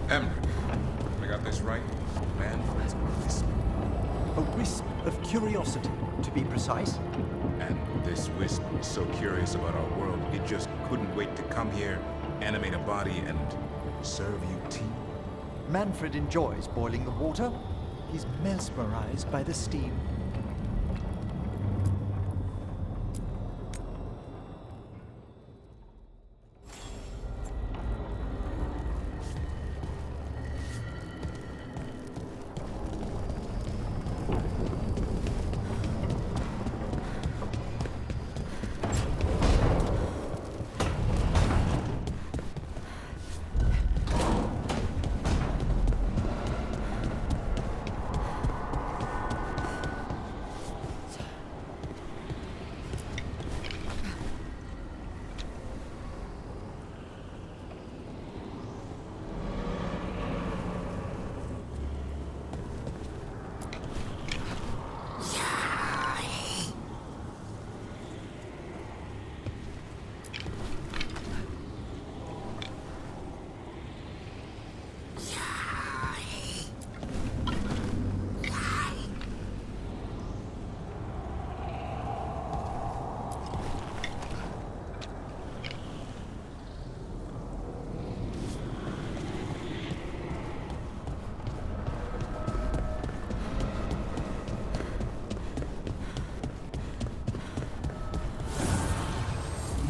Emmerich, I got this right? Manfred's wisp. A wisp of curiosity, to be precise. And this wisp is so curious about our world, it just couldn't wait to come here, animate a body, and serve you tea. Manfred enjoys boiling the water. He's mesmerized by the steam.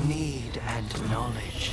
Need and knowledge.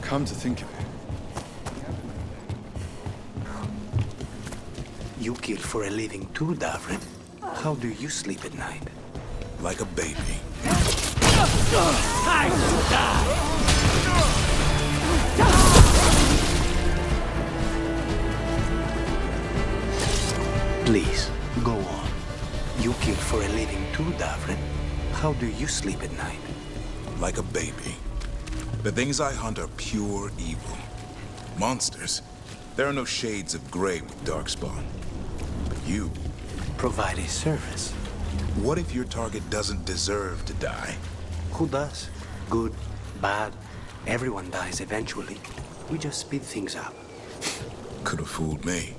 Come to think of it, You kill for a living too, Davrin. How do you sleep at night? Like a baby. Time to die! Please, go on. You kill for a living too, Davrin. How do you sleep at night? Like a baby. The things I hunt are pure evil. Monsters. There are no shades of gray with Darkspawn. But you... Provide a service. What if your target doesn't deserve to die? Who does? Good, bad. Everyone dies eventually. We just speed things up. Could have fooled me.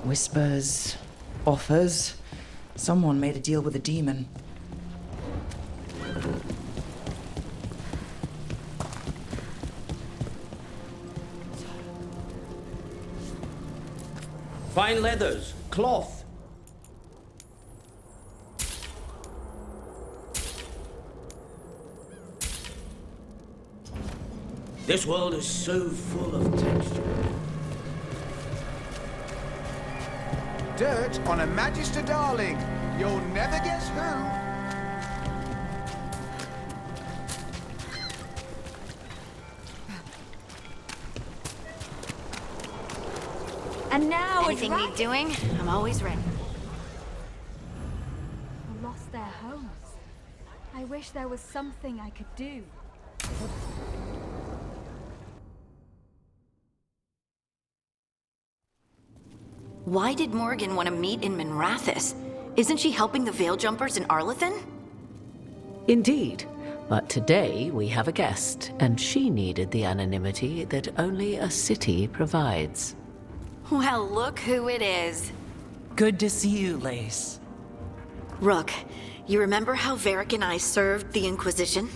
Whispers, offers. Someone made a deal with a demon. Fine leathers, cloth. This world is so full of texture. Dirt on a Magister darling. You'll never guess who. And now Anything need doing, I'm always ready. lost their homes. I wish there was something I could do. Why did Morgan want to meet in Minrathous? Isn't she helping the Veil Jumpers in Arlathan? Indeed. But today we have a guest, and she needed the anonymity that only a city provides. Well, look who it is. Good to see you, Lace. Rook, you remember how Varric and I served the Inquisition?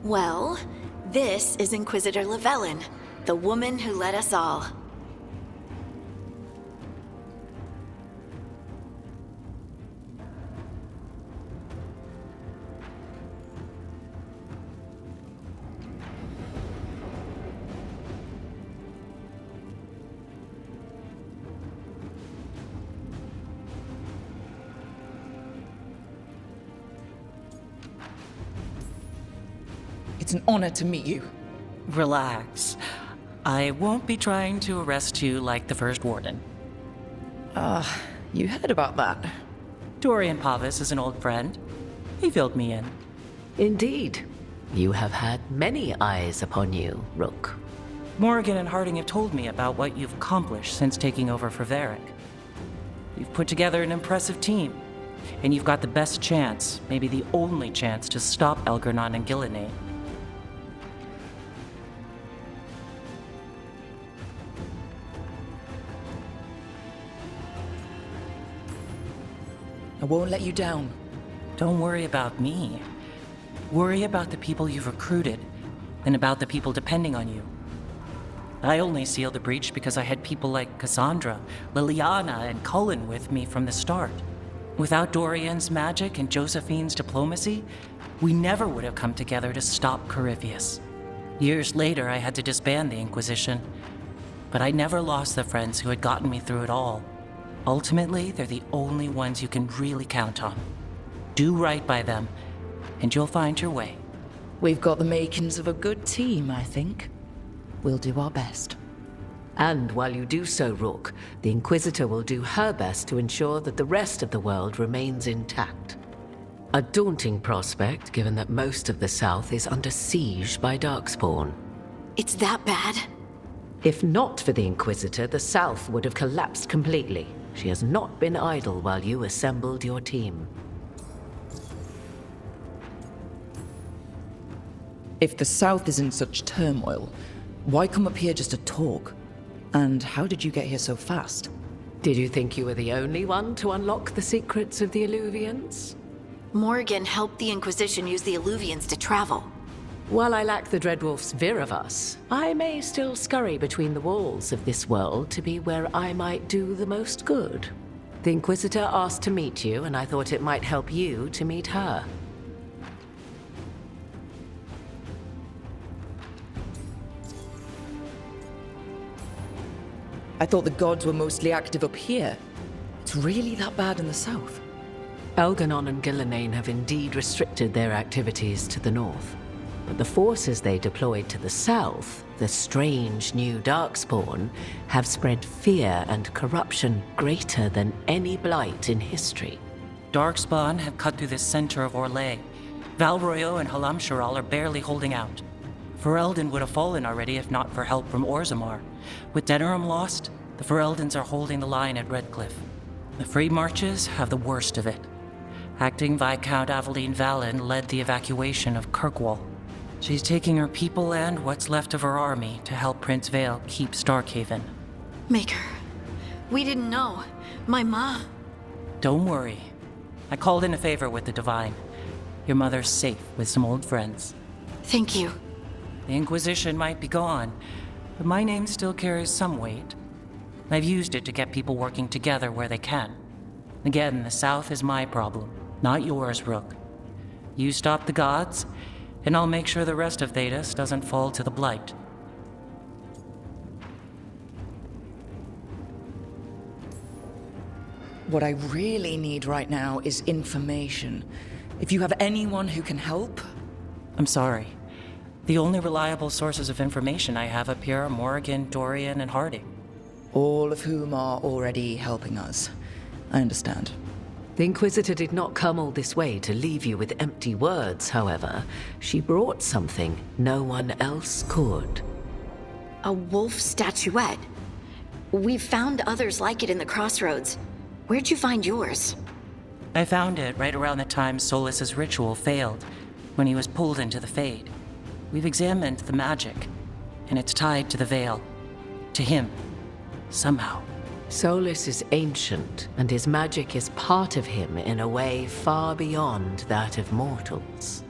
Well, this is Inquisitor Llewellyn, the woman who led us all. It's an honor to meet you. Relax. I won't be trying to arrest you like the First Warden. You heard about that. Dorian Pavis is an old friend. He filled me in. Indeed. You have had many eyes upon you, Rook. Morgan and Harding have told me about what you've accomplished since taking over for Varric. You've put together an impressive team, and you've got the best chance, maybe the only chance, to stop Elgar'nan and Gillenane. I won't let you down. Don't worry about me. Worry about the people you've recruited, and about the people depending on you. I only sealed the breach because I had people like Cassandra, Liliana, and Cullen with me from the start. Without Dorian's magic and Josephine's diplomacy, we never would have come together to stop Corypheus. Years later, I had to disband the Inquisition, but I never lost the friends who had gotten me through it all. Ultimately, they're the only ones you can really count on. Do right by them, and you'll find your way. We've got the makings of a good team, I think. We'll do our best. And while you do so, Rook, the Inquisitor will do her best to ensure that the rest of the world remains intact. A daunting prospect, given that most of the South is under siege by Darkspawn. It's that bad? If not for the Inquisitor, the South would have collapsed completely. She has not been idle while you assembled your team. If the South is in such turmoil, why come up here just to talk? And how did you get here so fast? Did you think you were the only one to unlock the secrets of the Illuvians? Morgan helped the Inquisition use the Illuvians to travel. While I lack the Dreadwolf's Viravus, I may still scurry between the walls of this world to be where I might do the most good. The Inquisitor asked to meet you, and I thought it might help you to meet her. I thought the gods were mostly active up here. It's really that bad in the south. Elgar'nan and Gillenane have indeed restricted their activities to the north. But the forces they deployed to the south, the strange new Darkspawn, have spread fear and corruption greater than any blight in history. Darkspawn have cut through the center of Orlais. Valroyo and Halamsharal are barely holding out. Ferelden would have fallen already if not for help from Orzammar. With Denerim lost, the Fereldans are holding the line at Redcliffe. The Free Marches have the worst of it. Acting Viscount Aveline Valen led the evacuation of Kirkwall. She's taking her people and what's left of her army to help Prince Vale keep Starkhaven. Maker, we didn't know. My ma. Don't worry. I called in a favor with the Divine. Your mother's safe with some old friends. Thank you. The Inquisition might be gone, but my name still carries some weight. I've used it to get people working together where they can. Again, the South is my problem, not yours, Rook. You stop the gods, and I'll make sure the rest of Thedas doesn't fall to the Blight. What I really need right now is information. If you have anyone who can help... I'm sorry. The only reliable sources of information I have up here are Morrigan, Dorian, and Harding. All of whom are already helping us. I understand. The Inquisitor did not come all this way to leave you with empty words, however. She brought something no one else could. A wolf statuette. We've found others like it in the crossroads. Where'd you find yours? I found it right around the time Solus's ritual failed, when he was pulled into the Fade. We've examined the magic, and it's tied to the Veil. To him. Somehow. Solus is ancient, and his magic is part of him in a way far beyond that of mortals.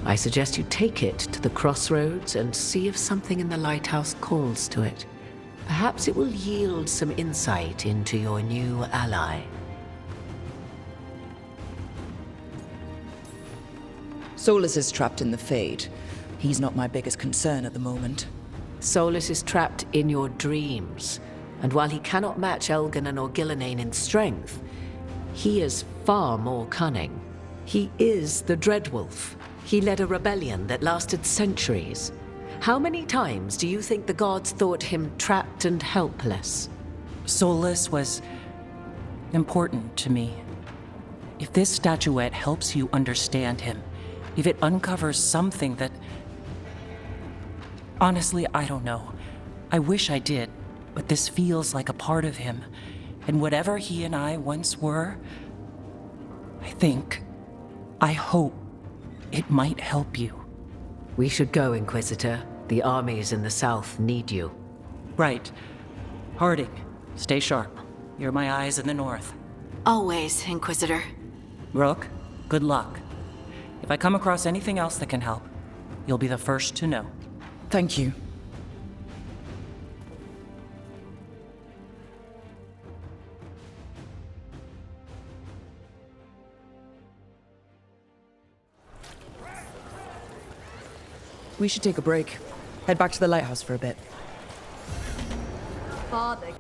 I suggest you take it to the crossroads and see if something in the lighthouse calls to it. Perhaps it will yield some insight into your new ally. Solus is trapped in the Fade. He's not my biggest concern at the moment. Solus is trapped in your dreams, and while he cannot match Elganon or Gillenane in strength, he is far more cunning. He is the Dreadwolf. He led a rebellion that lasted centuries. How many times do you think the gods thought him trapped and helpless? Solus was important to me. If this statuette helps you understand him, if it uncovers something that... Honestly, I don't know. I wish I did, but this feels like a part of him. And whatever he and I once were, I hope it might help you. We should go, Inquisitor. The armies in the south need you. Right. Harding, stay sharp. You're my eyes in the north. Always, Inquisitor. Rook, good luck. If I come across anything else that can help, you'll be the first to know. Thank you. We should take a break. Head back to the lighthouse for a bit. Father.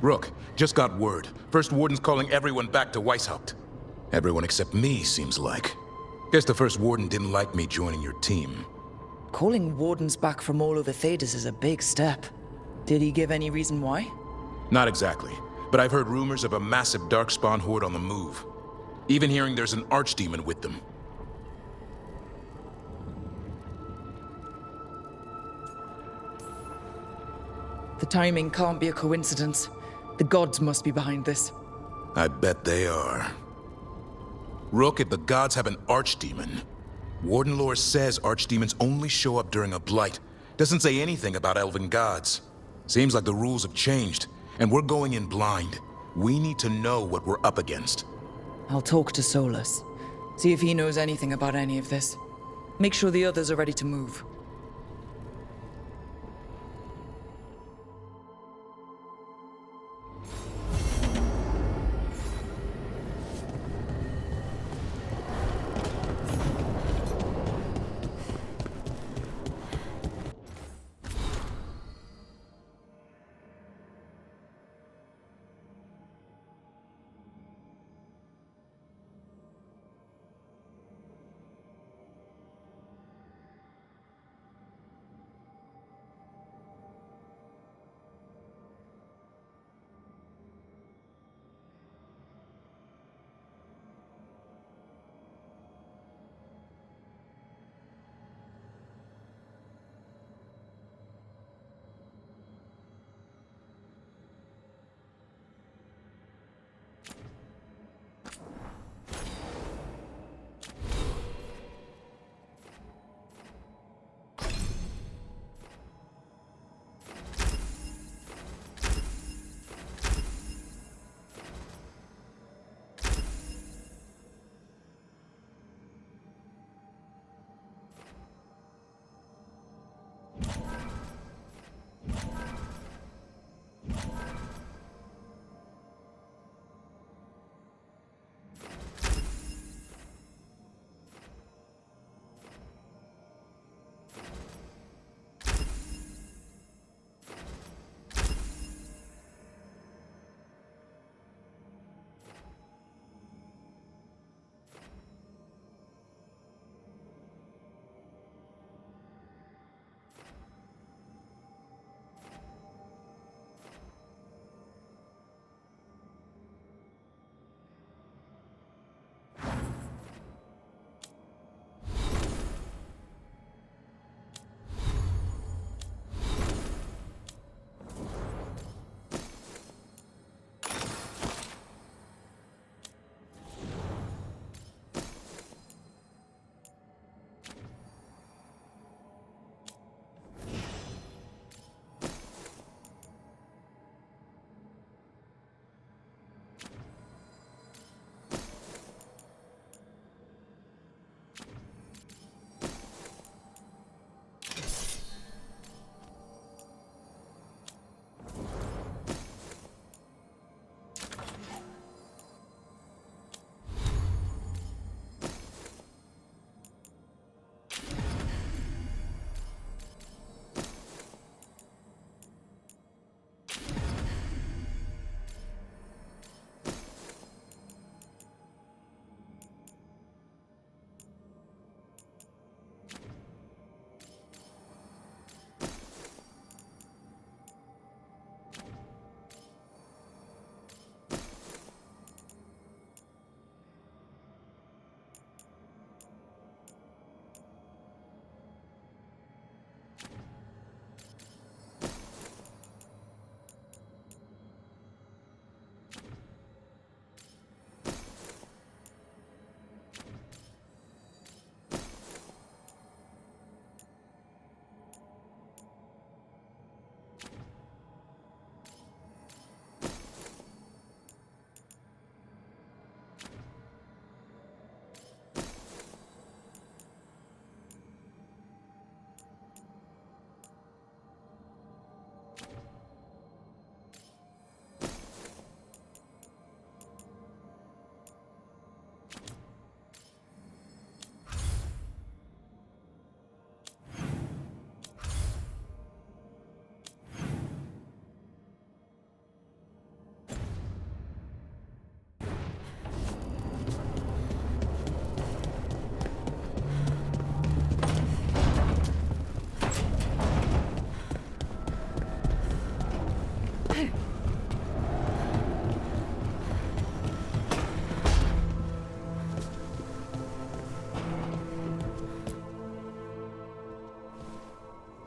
Rook, just got word. First Warden's calling everyone back to Weishaupt. Everyone except me, seems like. Guess the First Warden didn't like me joining your team. Calling wardens back from all over Thedas is a big step. Did he give any reason why? Not exactly, but I've heard rumors of a massive Darkspawn horde on the move. Even hearing there's an archdemon with them. The timing can't be a coincidence. The gods must be behind this. I bet they are. Rook, if the gods have an archdemon, Warden lore says archdemons only show up during a blight. Doesn't say anything about elven gods. Seems like the rules have changed, and we're going in blind. We need to know what we're up against. I'll talk to Solus. See if he knows anything about any of this. Make sure the others are ready to move.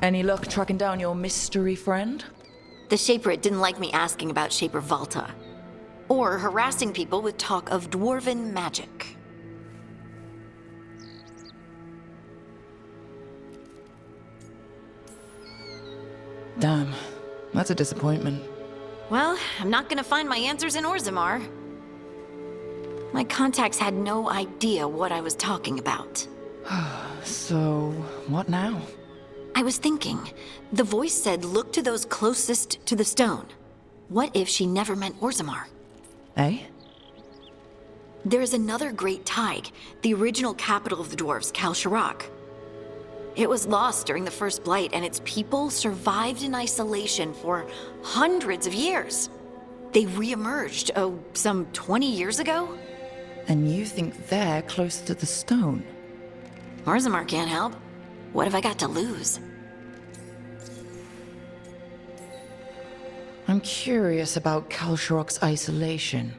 Any luck tracking down your mystery friend? The Shaper didn't like me asking about Shaper Volta, or harassing people with talk of dwarven magic. Damn, that's a disappointment. Well, I'm not gonna find my answers in Orzammar. My contacts had no idea what I was talking about. So, what now? I was thinking, the voice said look to those closest to the stone. What if she never meant Orzammar? Eh? There is another great Tig, the original capital of the dwarves, Kalsharak. It was lost during the First Blight, and its people survived in isolation for hundreds of years. They re-emerged, some 20 years ago? And you think they're close to the stone? Orzammar can't help. What have I got to lose? I'm curious about Kalsharak's isolation.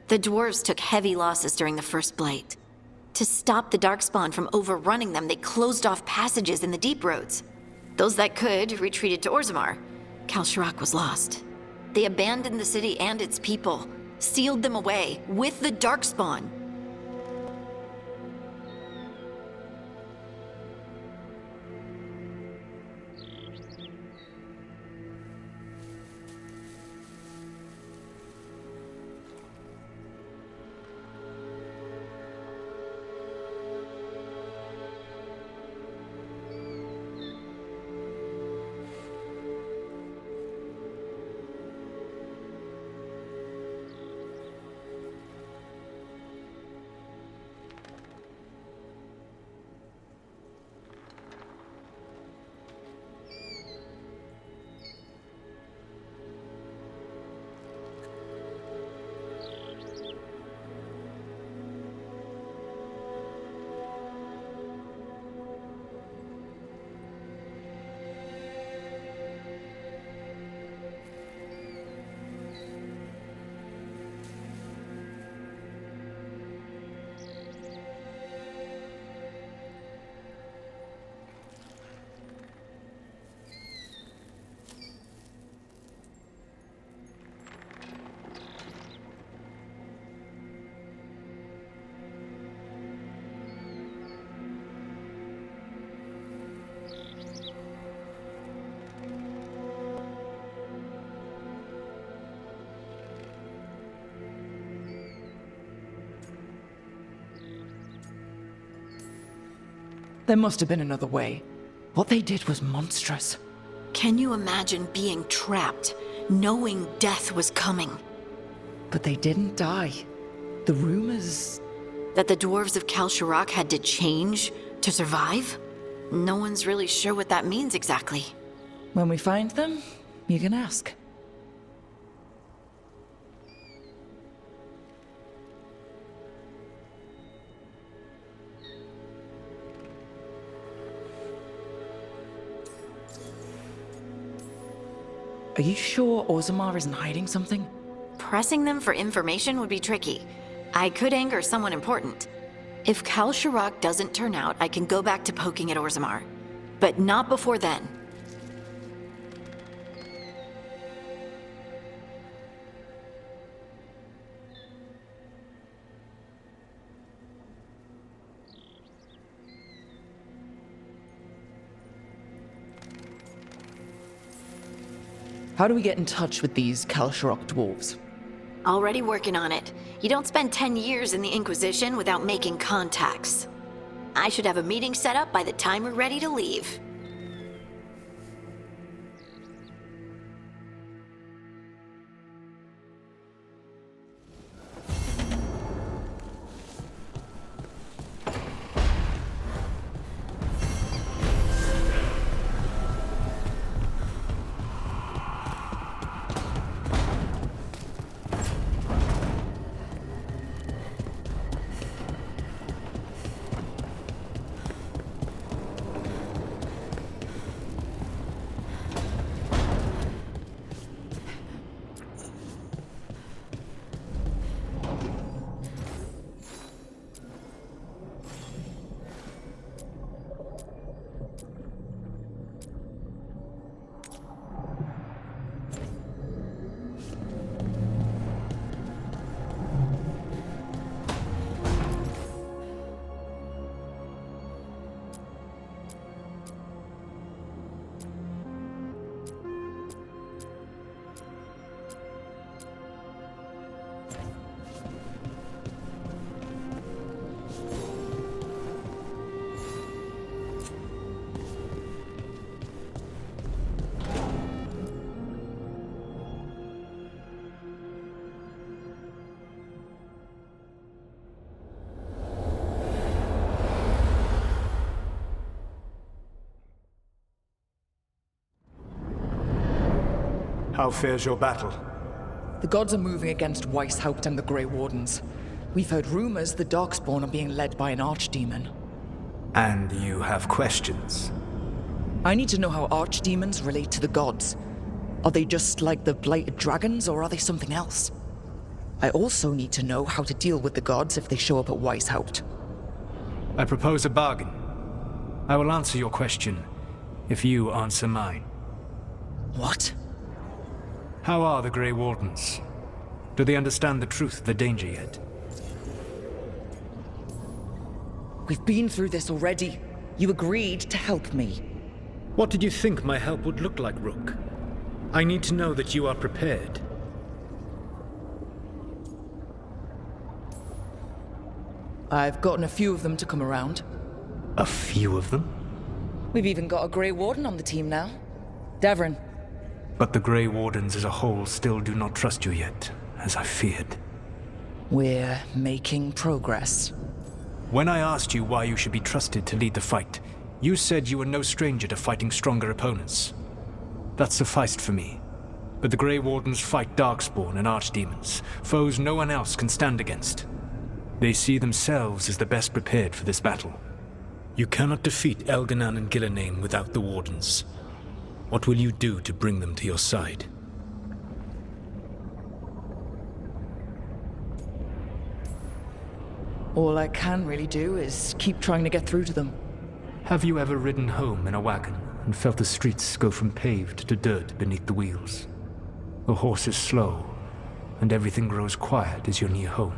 The dwarves took heavy losses during the First Blight. To stop the Darkspawn from overrunning them, they closed off passages in the deep roads. Those that could retreated to Orzammar. Kalsharak was lost. They abandoned the city and its people, sealed them away with the Darkspawn. There must have been another way. What they did was monstrous. Can you imagine being trapped, knowing death was coming? But they didn't die. The rumors... That the dwarves of Kalsharak had to change to survive? No one's really sure what that means exactly. When we find them, you can ask. Are you sure Orzammar isn't hiding something? Pressing them for information would be tricky. I could anger someone important. If Kalsharak doesn't turn out, I can go back to poking at Orzammar. But not before then. How do we get in touch with these Kalsharak dwarves? Already working on it. You don't spend 10 years in the Inquisition without making contacts. I should have a meeting set up by the time we're ready to leave. How fares your battle? The gods are moving against Weishaupt and the Grey Wardens. We've heard rumors the Darkspawn are being led by an archdemon. And you have questions? I need to know how archdemons relate to the gods. Are they just like the blighted dragons, or are they something else? I also need to know how to deal with the gods if they show up at Weishaupt. I propose a bargain. I will answer your question if you answer mine. What? How are the Grey Wardens? Do they understand the truth of the danger yet? We've been through this already. You agreed to help me. What did you think my help would look like, Rook? I need to know that you are prepared. I've gotten a few of them to come around. A few of them? We've even got a Grey Warden on the team now. Davrin. But the Grey Wardens as a whole still do not trust you yet, as I feared. We're making progress. When I asked you why you should be trusted to lead the fight, you said you were no stranger to fighting stronger opponents. That sufficed for me. But the Grey Wardens fight Darkspawn and Archdemons, foes no one else can stand against. They see themselves as the best prepared for this battle. You cannot defeat Elganan and Gillenane without the Wardens. What will you do to bring them to your side? All I can really do is keep trying to get through to them. Have you ever ridden home in a wagon and felt the streets go from paved to dirt beneath the wheels? The horse is slow, and everything grows quiet as you're near home.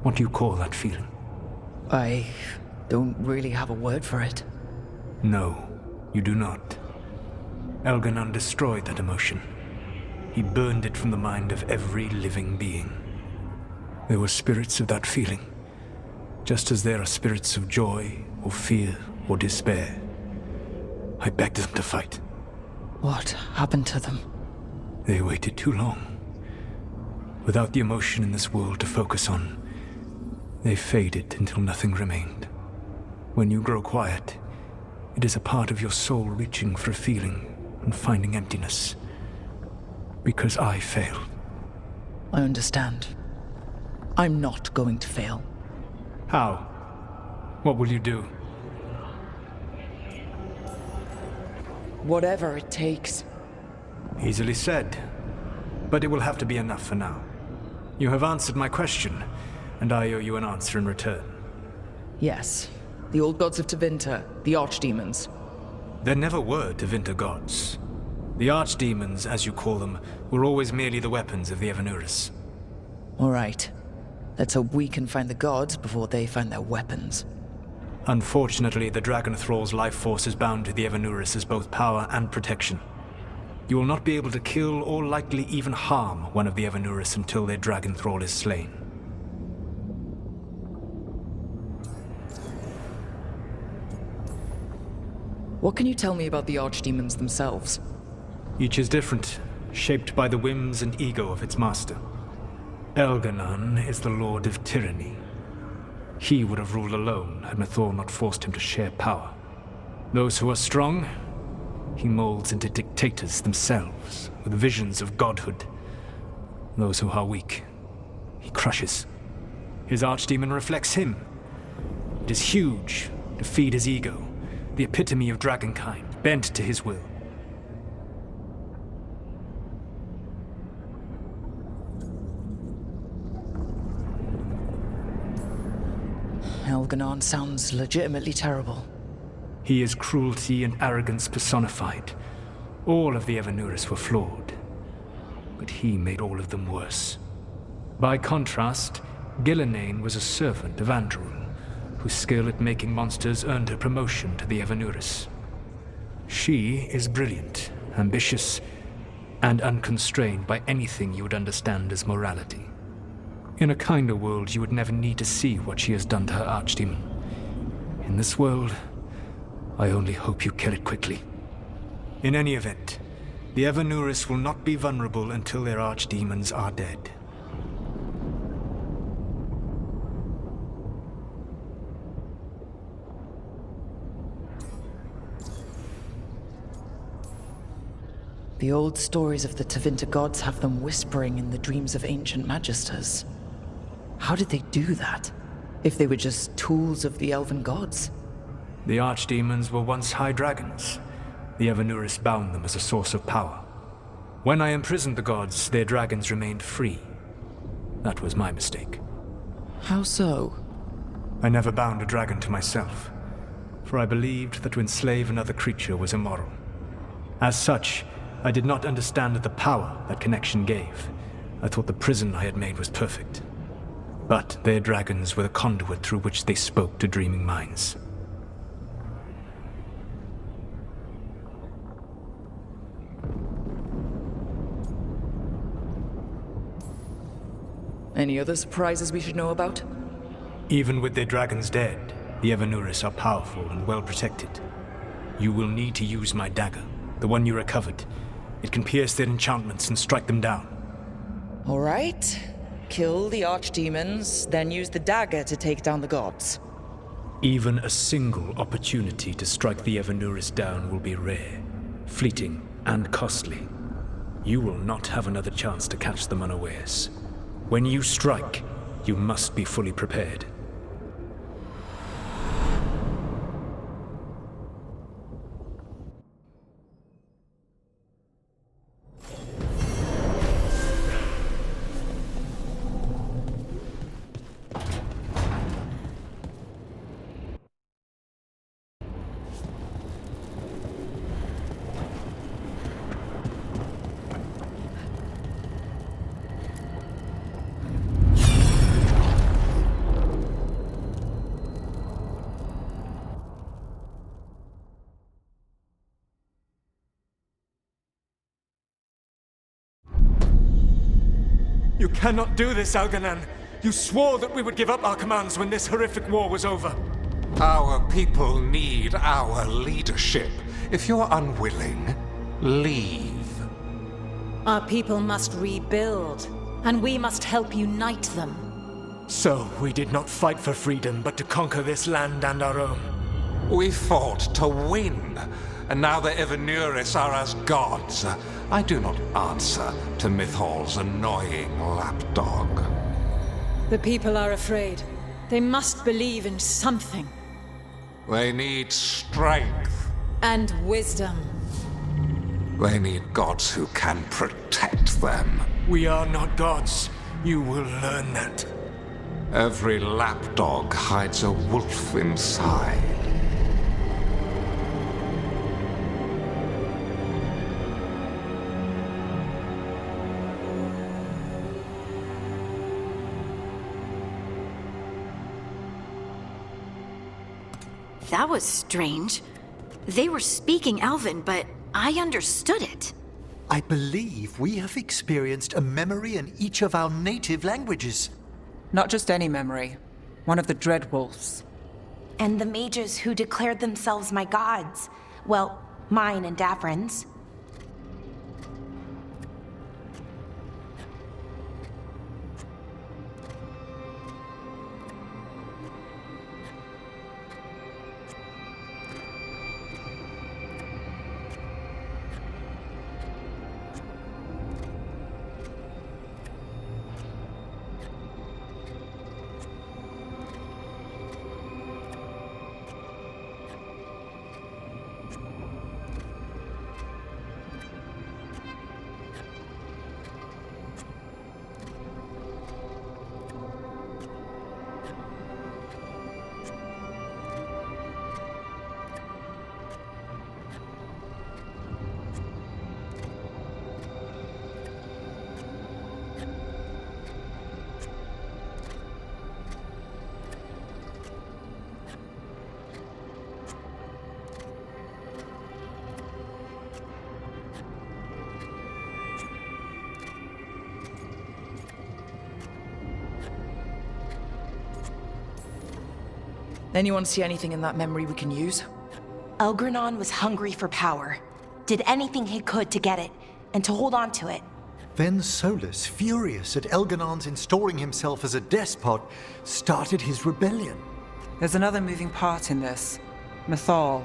What do you call that feeling? I don't really have a word for it. No, you do not. Elganan destroyed that emotion. He burned it from the mind of every living being. There were spirits of that feeling, just as there are spirits of joy, or fear, or despair. I begged them to fight. What happened to them? They waited too long. Without the emotion in this world to focus on, they faded until nothing remained. When you grow quiet, it is a part of your soul reaching for a feeling and finding emptiness. Because I failed. I understand. I'm not going to fail. How? What will you do? Whatever it takes. Easily said. But it will have to be enough for now. You have answered my question, and I owe you an answer in return. Yes. The old gods of Tevinter, the archdemons. There never were Tevinter gods. The archdemons, as you call them, were always merely the weapons of the Evanuris. All right. Let's hope we can find the gods before they find their weapons. Unfortunately, the Dragon Thrall's life force is bound to the Evanuris as both power and protection. You will not be able to kill or likely even harm one of the Evanuris until their Dragon Thrall is slain. What can you tell me about the archdemons themselves? Each is different, shaped by the whims and ego of its master. Elganan is the Lord of Tyranny. He would have ruled alone had Mathor not forced him to share power. Those who are strong, he molds into dictators themselves, with visions of godhood. Those who are weak, he crushes. His archdemon reflects him. It is huge, to feed his ego, the epitome of dragonkind, bent to his will. Elganan sounds legitimately terrible. He is cruelty and arrogance personified. All of the Evanuris were flawed, but he made all of them worse. By contrast, Gillenane was a servant of Andrul, whose skill at making monsters earned her promotion to the Evanuris. She is brilliant, ambitious, and unconstrained by anything you would understand as morality. In a kinder world, you would never need to see what she has done to her archdemon. In this world, I only hope you kill it quickly. In any event, the Evanuris will not be vulnerable until their archdemons are dead. The old stories of the Tevinter gods have them whispering in the dreams of ancient magisters. How did they do that, if they were just tools of the elven gods? The archdemons were once high dragons. The Evanuris bound them as a source of power. When I imprisoned the gods, their dragons remained free. That was my mistake. How so? I never bound a dragon to myself, for I believed that to enslave another creature was immoral. As such, I did not understand the power that connection gave. I thought the prison I had made was perfect. But their dragons were the conduit through which they spoke to dreaming minds. Any other surprises we should know about? Even with their dragons dead, the Evanuris are powerful and well protected. You will need to use my dagger, the one you recovered. It can pierce their enchantments and strike them down. All right. Kill the archdemons, then use the dagger to take down the gods. Even a single opportunity to strike the Evanuris down will be rare, fleeting, and costly. You will not have another chance to catch them unawares. When you strike, you must be fully prepared. You cannot do this, Algernon. You swore that we would give up our commands when this horrific war was over. Our people need our leadership. If you're unwilling, leave. Our people must rebuild, and we must help unite them. So, we did not fight for freedom, but to conquer this land and our own. We fought to win, and now the Evanuris are as gods. I do not answer to Mythal's annoying lapdog. The people are afraid. They must believe in something. They need strength. And wisdom. They need gods who can protect them. We are not gods. You will learn that. Every lapdog hides a wolf inside. That was strange. They were speaking Elven, but I understood it. I believe we have experienced a memory in each of our native languages. Not just any memory. One of the Dread Wolves. And the mages who declared themselves my gods. Well, mine and Davrin's. Anyone see anything in that memory we can use? Elgranon was hungry for power. Did anything he could to get it, and to hold on to it. Then Solus, furious at Elganon's installing himself as a despot, started his rebellion. There's another moving part in this. Mythal.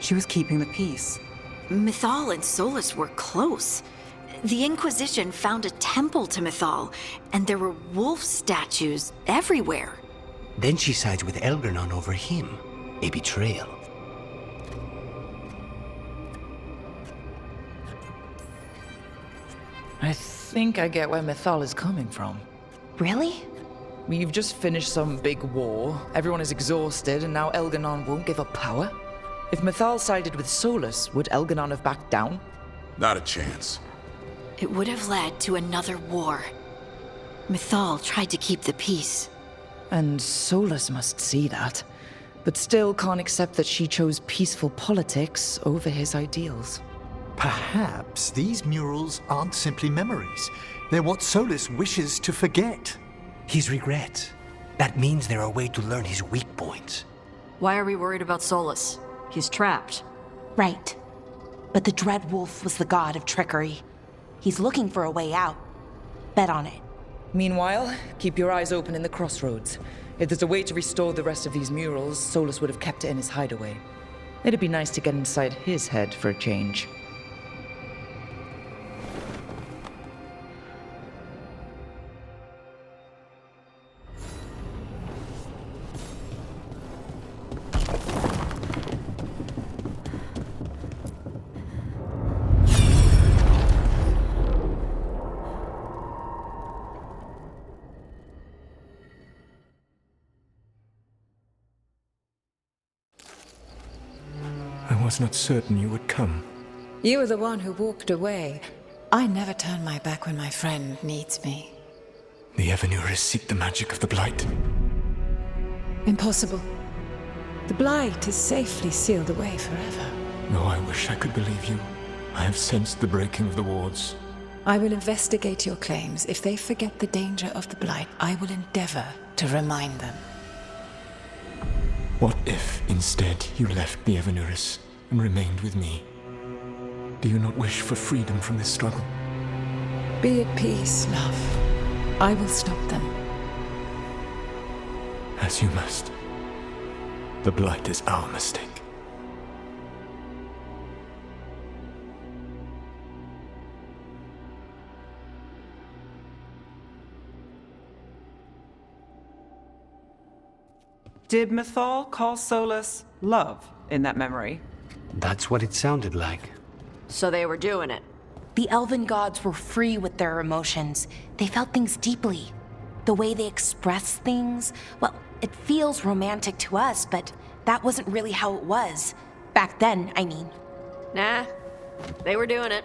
She was keeping the peace. Mythal and Solus were close. The Inquisition found a temple to Mythal, and there were wolf statues everywhere. Then she sides with Elgernon over him. A betrayal. I think I get where Mythal is coming from. Really? We've just finished some big war, everyone is exhausted, and now Elgernon won't give up power? If Mythal sided with Solus, would Elgernon have backed down? Not a chance. It would have led to another war. Mythal tried to keep the peace. And Solus must see that, but still can't accept that she chose peaceful politics over his ideals. Perhaps these murals aren't simply memories. They're what Solus wishes to forget. His regrets. That means they're a way to learn his weak points. Why are we worried about Solus? He's trapped. Right. But the Dread Wolf was the god of trickery. He's looking for a way out. Bet on it. Meanwhile, keep your eyes open in the crossroads. If there's a way to restore the rest of these murals, Solus would have kept it in his hideaway. It'd be nice to get inside his head for a change. I was not certain you would come. You were the one who walked away. I never turn my back when my friend needs me. The Evanurus seek the magic of the Blight. Impossible. The Blight is safely sealed away forever. No, I wish I could believe you. I have sensed the breaking of the wards. I will investigate your claims. If they forget the danger of the Blight, I will endeavor to remind them. What if, instead, you left the Evanurus and remained with me? Do you not wish for freedom from this struggle? Be at peace, love. I will stop them. As you must. The Blight is our mistake. Did Mythal call Solus love in that memory? That's what it sounded like. So they were doing it. The elven gods were free with their emotions. They felt things deeply. The way they express things, well, it feels romantic to us, but that wasn't really how it was. Back then, I mean. Nah, they were doing it.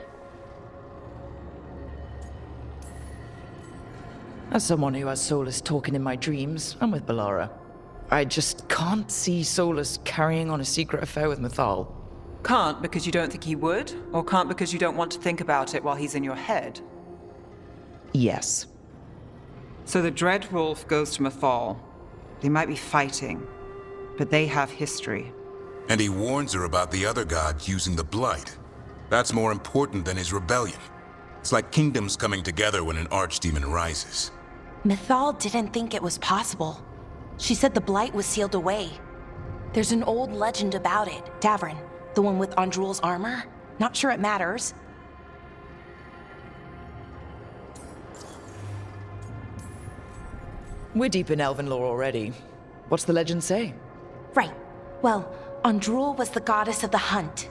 As someone who has Solus talking in my dreams, I'm with Balara. I just can't see Solus carrying on a secret affair with Mythal. Can't because you don't think he would? Or can't because you don't want to think about it while he's in your head? Yes. So the Dread Wolf goes to Mythal. They might be fighting, but they have history. And he warns her about the other gods using the Blight. That's more important than his rebellion. It's like kingdoms coming together when an archdemon rises. Mythal didn't think it was possible. She said the Blight was sealed away. There's an old legend about it, Davrin, the one with Andrul's armor. Not sure it matters. We're deep in elven lore already. What's the legend say? Right. Well, Andrul was the goddess of the hunt.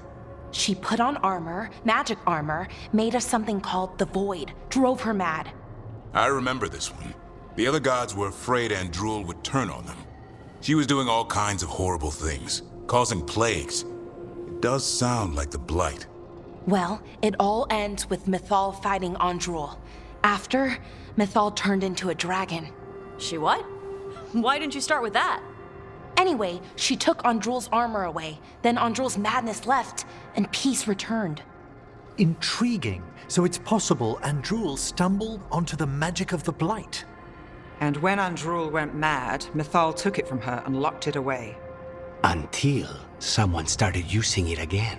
She put on armor, magic armor, made of something called the Void, drove her mad. I remember this one. The other gods were afraid Andrul would turn on them. She was doing all kinds of horrible things, causing plagues. It does sound like the Blight. Well, it all ends with Mythal fighting Andrul. After, Mythal turned into a dragon. She what? Why didn't you start with that? Anyway, she took Andrul's armor away. Then Andrul's madness left, and peace returned. Intriguing. So it's possible Andrul stumbled onto the magic of the Blight. And when Andrul went mad, Mythal took it from her and locked it away. Until someone started using it again.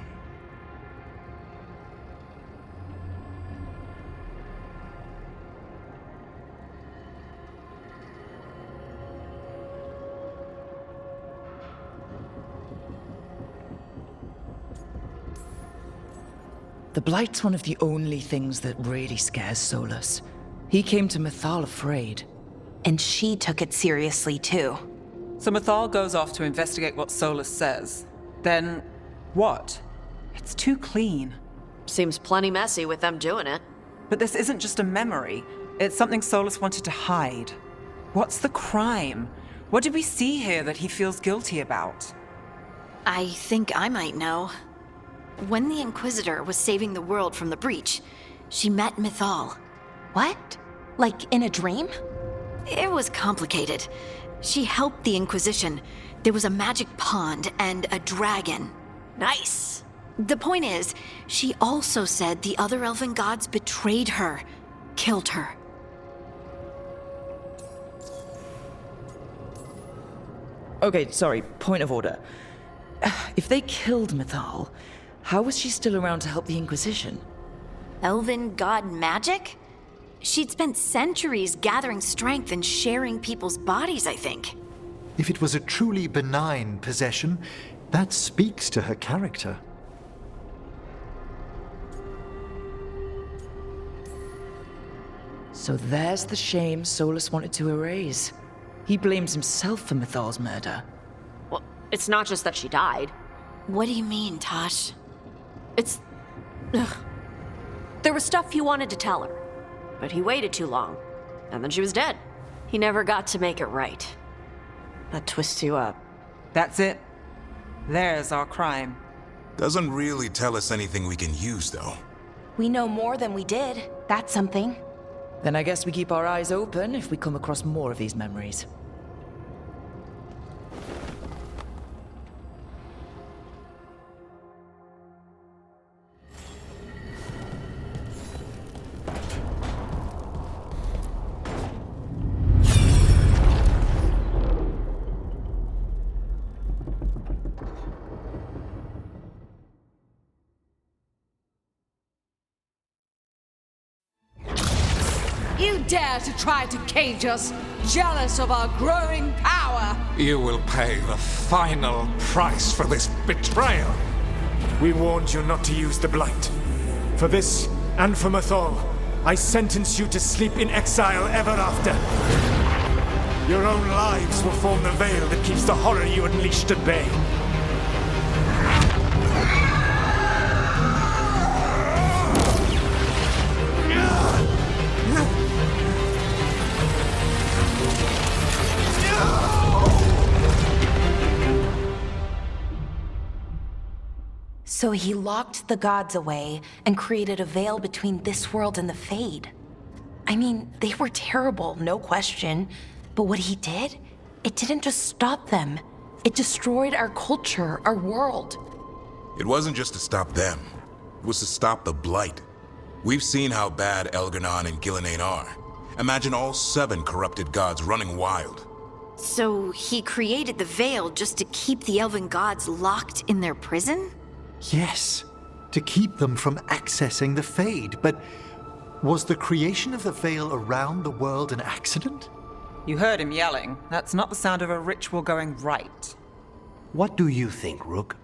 The Blight's one of the only things that really scares Solus. He came to Mythal afraid. And she took it seriously, too. So Mythal goes off to investigate what Solus says. Then, what? It's too clean. Seems plenty messy with them doing it. But this isn't just a memory. It's something Solus wanted to hide. What's the crime? What did we see here that he feels guilty about? I think I might know. When the Inquisitor was saving the world from the breach, she met Mythal. What? Like in a dream? It was complicated. She helped the Inquisition. There was a magic pond and a dragon. Nice. The point is, she also said the other elven gods betrayed her, killed her. Okay, sorry, point of order. If they killed Mythal, how was she still around to help the Inquisition? Elven god magic? She'd spent centuries gathering strength and sharing people's bodies, I think. If it was a truly benign possession, that speaks to her character. So there's the shame Solus wanted to erase. He blames himself for Mythal's murder. Well, it's not just that she died. What do you mean, Tosh? It's... Ugh. There was stuff he wanted to tell her, but he waited too long, and then she was dead. He never got to make it right. That twists you up. That's it. There's our crime. Doesn't really tell us anything we can use, though. We know more than we did. That's something. Then I guess we keep our eyes open if we come across more of these memories. You dare to try to cage us, jealous of our growing power! You will pay the final price for this betrayal. We warned you not to use the Blight. For this, and for Mythal, I sentence you to sleep in exile ever after. Your own lives will form the veil that keeps the horror you unleashed at bay. So he locked the gods away and created a veil between this world and the Fade. I mean, they were terrible, no question. But what he did, it didn't just stop them. It destroyed our culture, our world. It wasn't just to stop them. It was to stop the Blight. We've seen how bad Elgar'nan and Gillenane are. Imagine all 7 corrupted gods running wild. So he created the veil just to keep the elven gods locked in their prison? Yes, to keep them from accessing the Fade. But was the creation of the veil around the world an accident? You heard him yelling. That's not the sound of a ritual going right. What do you think, Rook?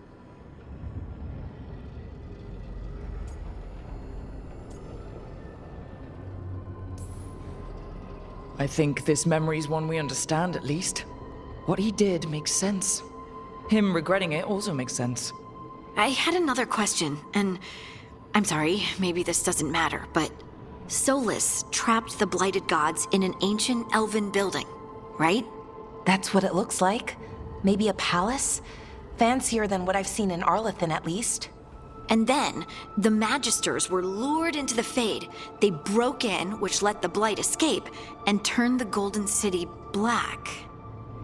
I think this memory's one we understand, at least. What he did makes sense. Him regretting it also makes sense. I had another question, and I'm sorry, maybe this doesn't matter, but Solus trapped the blighted gods in an ancient elven building, right? That's what it looks like. Maybe a palace? Fancier than what I've seen in Arlathan, at least. And then, the Magisters were lured into the Fade. They broke in, which let the Blight escape, and turned the Golden City black.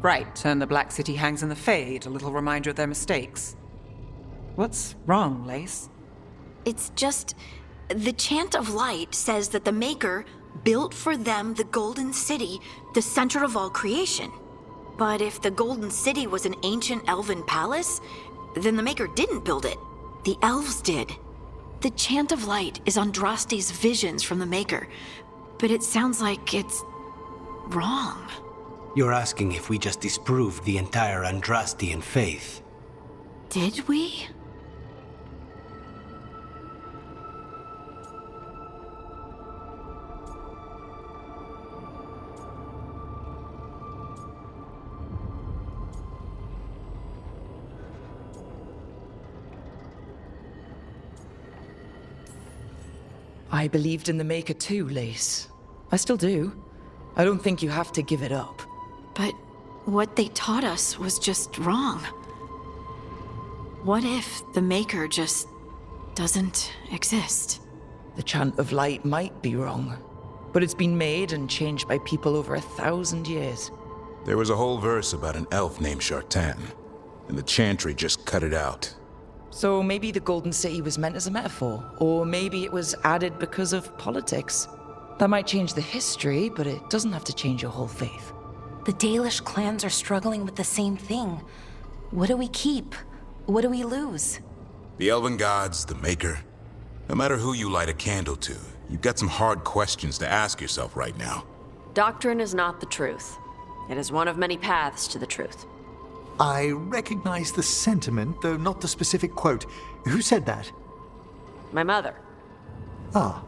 Right, and the Black City hangs in the Fade, a little reminder of their mistakes. What's wrong, Lace? It's just... the Chant of Light says that the Maker built for them the Golden City, the center of all creation. But if the Golden City was an ancient elven palace, then the Maker didn't build it. The elves did. The Chant of Light is Andraste's visions from the Maker, but it sounds like it's... wrong. You're asking if we just disproved the entire Andrastian faith. Did we? I believed in the Maker too, Lace. I still do. I don't think you have to give it up. But what they taught us was just wrong. What if the Maker just doesn't exist? The chant of light might be wrong, but it's been made and changed by people over 1,000 years. There was a whole verse about an elf named Shartan, and the chantry just cut it out. So maybe the Golden City was meant as a metaphor, or maybe it was added because of politics. That might change the history, but it doesn't have to change your whole faith. The Dalish clans are struggling with the same thing. What do we keep? What do we lose? The elven gods, the Maker. No matter who you light a candle to, you've got some hard questions to ask yourself right now. Doctrine is not the truth. It is one of many paths to the truth. I recognize the sentiment, though not the specific quote. Who said that? My mother. Ah.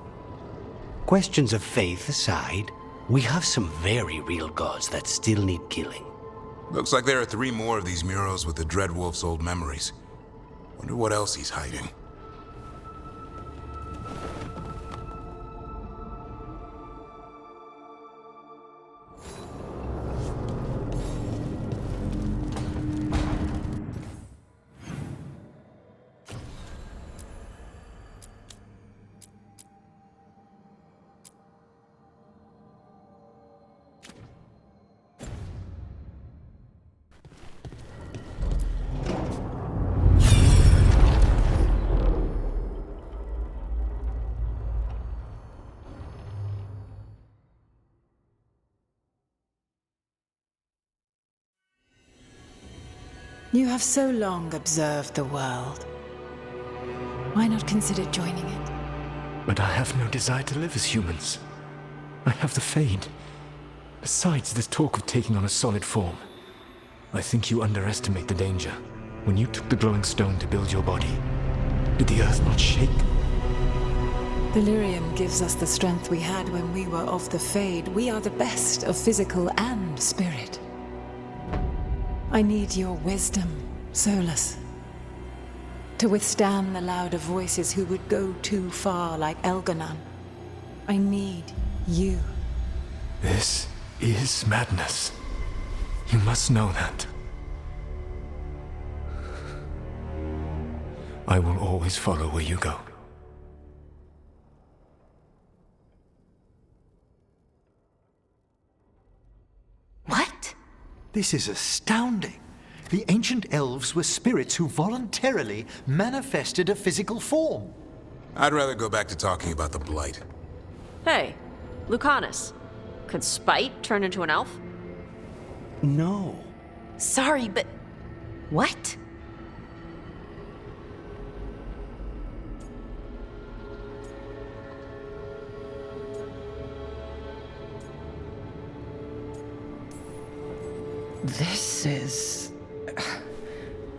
Questions of faith aside, we have some very real gods that still need killing. Looks like there are 3 more of these murals with the Dreadwolf's old memories. Wonder what else he's hiding. You have so long observed the world. Why not consider joining it? But I have no desire to live as humans. I have the Fade. Besides, this talk of taking on a solid form. I think you underestimate the danger. When you took the glowing stone to build your body, did the earth not shake? Delirium gives us the strength we had when we were of the Fade. We are the best of physical and spirit. I need your wisdom, Solus. To withstand the louder voices who would go too far like Elganon. I need you. This is madness. You must know that. I will always follow where you go. What? This is astounding. The ancient elves were spirits who voluntarily manifested a physical form. I'd rather go back to talking about the Blight. Hey, Lucanus. Could Spite turn into an elf? No. Sorry, but... what? This is...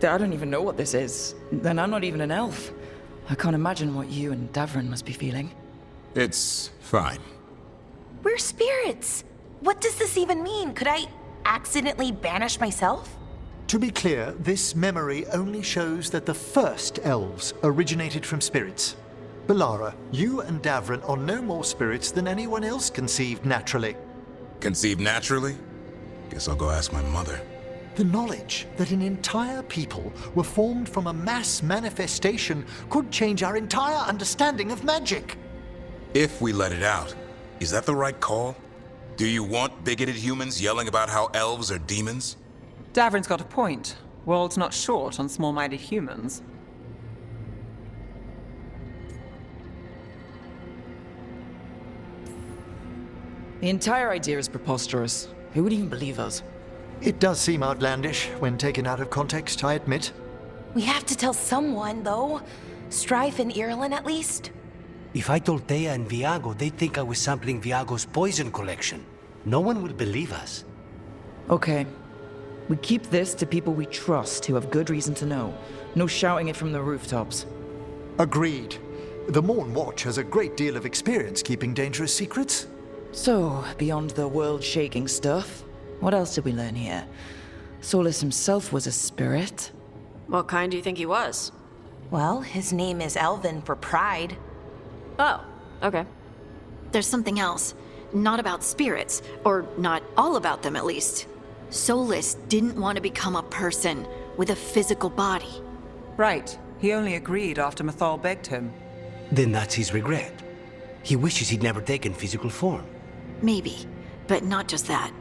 I don't even know what this is. Then I'm not even an elf. I can't imagine what you and Davrin must be feeling. It's fine. We're spirits. What does this even mean? Could I accidentally banish myself? To be clear, this memory only shows that the first elves originated from spirits. Balara, you and Davrin are no more spirits than anyone else conceived naturally. Conceived naturally? Guess I'll go ask my mother. The knowledge that an entire people were formed from a mass manifestation could change our entire understanding of magic. If we let it out, is that the right call? Do you want bigoted humans yelling about how elves are demons? Davrin's got a point. World's not short on small-minded humans. The entire idea is preposterous. Who would even believe us? It does seem outlandish when taken out of context, I admit. We have to tell someone, though. Strife and Irulan, at least. If I told Thea and Viago, they'd think I was sampling Viago's poison collection. No one will believe us. Okay. We keep this to people we trust who have good reason to know. No shouting it from the rooftops. Agreed. The Morn Watch has a great deal of experience keeping dangerous secrets. So, beyond the world-shaking stuff, what else did we learn here? Solus himself was a spirit. What kind do you think he was? Well, his name is Elven for pride. Oh, Okay. There's something else. Not about spirits, or not all about them at least. Solus didn't want to become a person with a physical body. Right. He only agreed after Mythal begged him. Then that's his regret. He wishes he'd never taken physical form. Maybe, but not just that.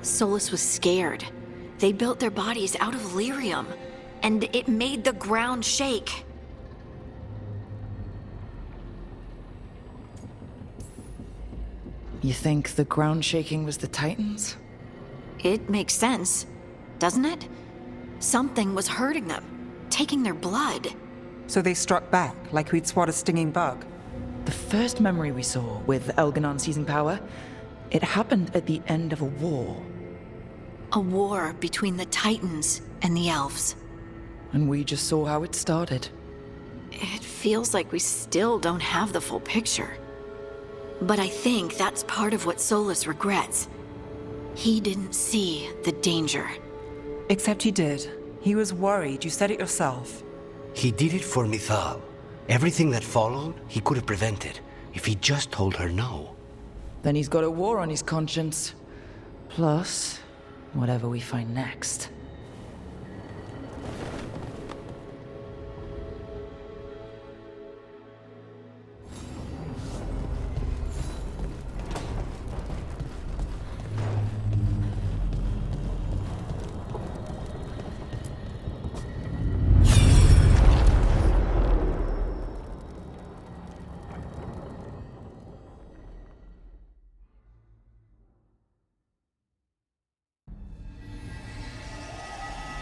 Solus was scared. They built their bodies out of lyrium, and it made the ground shake. You think the ground shaking was the Titans? It makes sense, doesn't it? Something was hurting them, taking their blood. So they struck back, like we'd swat a stinging bug. The first memory we saw with Elganon seizing power, it happened at the end of a war. A war between the Titans and the Elves. And we just saw how it started. It feels like we still don't have the full picture. But I think that's part of what Solus regrets. He didn't see the danger. Except he did. He was worried, you said it yourself. He did it for Mythal. Everything that followed, he could have prevented, if he just told her no. Then he's got a war on his conscience. Plus, whatever we find next.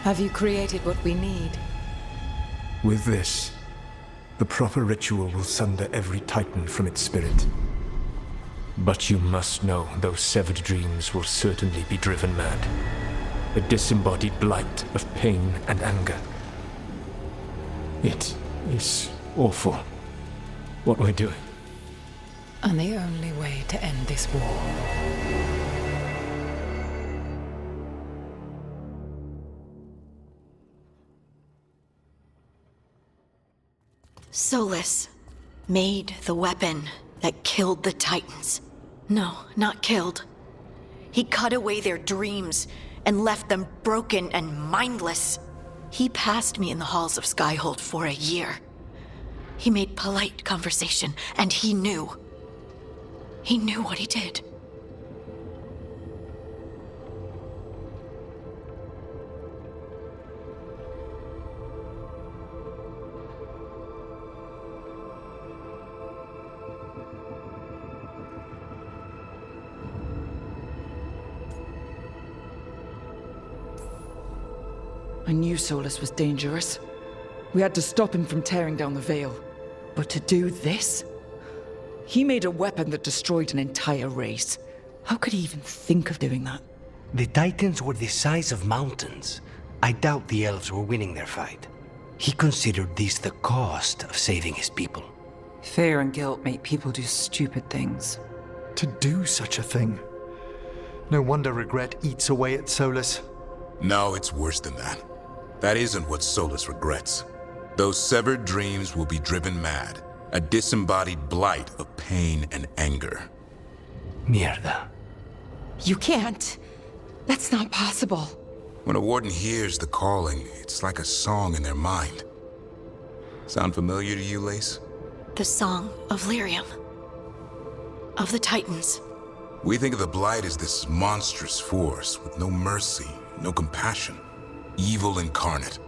Have you created what we need? With this, the proper ritual will sunder every Titan from its spirit. But you must know those severed dreams will certainly be driven mad. A disembodied blight of pain and anger. It is awful what we're doing. And the only way to end this war. Solus made the weapon that killed the Titans. No, not killed. He cut away their dreams and left them broken and mindless. He passed me in the halls of Skyhold for a year. He made polite conversation, and he knew. He knew what he did. I knew Solus was dangerous. We had to stop him from tearing down the Veil. But to do this? He made a weapon that destroyed an entire race. How could he even think of doing that? The Titans were the size of mountains. I doubt the elves were winning their fight. He considered this the cost of saving his people. Fear and guilt make people do stupid things. To do such a thing. No wonder regret eats away at Solus. No, it's worse than that. That isn't what Solus regrets. Those severed dreams will be driven mad. A disembodied blight of pain and anger. Mierda. You can't. That's not possible. When a warden hears the calling, it's like a song in their mind. Sound familiar to you, Lace? The song of Lyrium. Of the Titans. We think of the Blight as this monstrous force with no mercy, no compassion. Evil incarnate.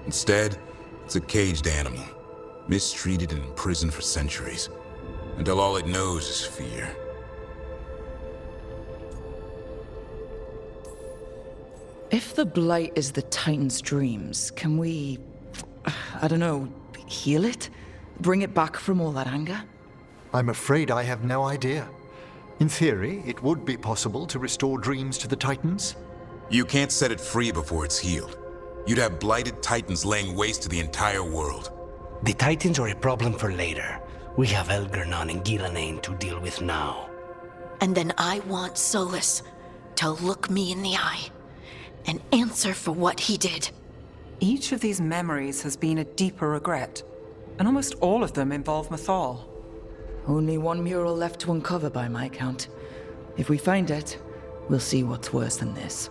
Instead, it's a caged animal. Mistreated and imprisoned for centuries. Until all it knows is fear. If the Blight is the Titan's dreams, can we, I don't know, heal it? Bring it back from all that anger? I'm afraid I have no idea. In theory, it would be possible to restore dreams to the Titans. You can't set it free before it's healed. You'd have blighted Titans laying waste to the entire world. The Titans are a problem for later. We have Elgarnon and Ghilanane to deal with now. And then I want Solus to look me in the eye and answer for what he did. Each of these memories has been a deeper regret, and almost all of them involve Mythal. Only one mural left to uncover by my count. If we find it, we'll see what's worse than this.